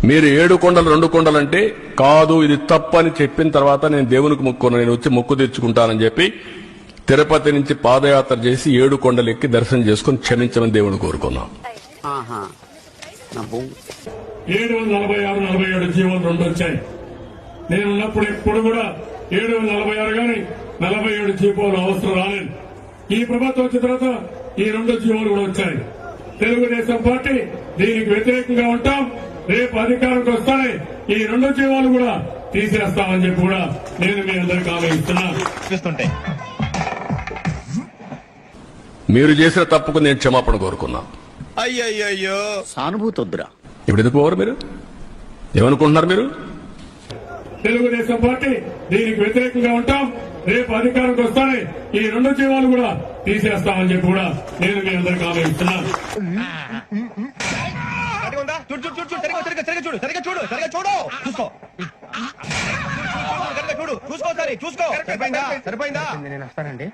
మీరు 7 కొండలు 2 కొండలు అంటే కాదు, ఇది తప్పని చెప్పిన తర్వాత నేను దేవునికి మొక్కున్నాను, నేను వచ్చి మొక్కు తెచ్చుకుంటానని చెప్పి తిరుపతి నుంచి పాదయాత్ర చేసి 7 కొండలు ఎక్కి దర్శనం చేసుకుని క్షమించమని దేవుని కోరుకున్నాం. 746-47 జీవోలు 2 వచ్చాయి. నేను ఉన్నప్పుడు ఎప్పుడు కూడా 746 గాని 47 జీవోలు అవసరం రాలేదు. ఈ ప్రభుత్వం వచ్చిన తర్వాత ఈ 2 జీవోలు కూడా వచ్చాయి. తెలుగుదేశం పార్టీ దీనికి వ్యతిరేకంగా ఉంటాం. రేపు అధికారంకి వస్తానే ఈ 2 జీవోలు కూడా తీసేస్తామని చెప్పి కూడా నేను మీ అందరికీ హామీ ఇస్తున్నాను. మీరు చేసిన తప్పుకు నేను క్షమాపణ కోరుకున్నా. అయ్యయ్యో సానుభూతి వద్దురా. ఇప్పుడు ఎందుకు పోవరు? మీరు ఏమనుకుంటున్నారు? మీరు తెలుగుదేశం పార్టీ దీనికి వ్యతిరేకంగా ఉంటాం. రేపు అధికారంకి వస్తానే ఈ 2 జీవోలు కూడా తీసేస్తామని చెప్పి కూడా నేను మీ అందరికీ హామీ ఇస్తున్నాను. చూసుకో సరిపోయిందా? నేను వస్తానండి.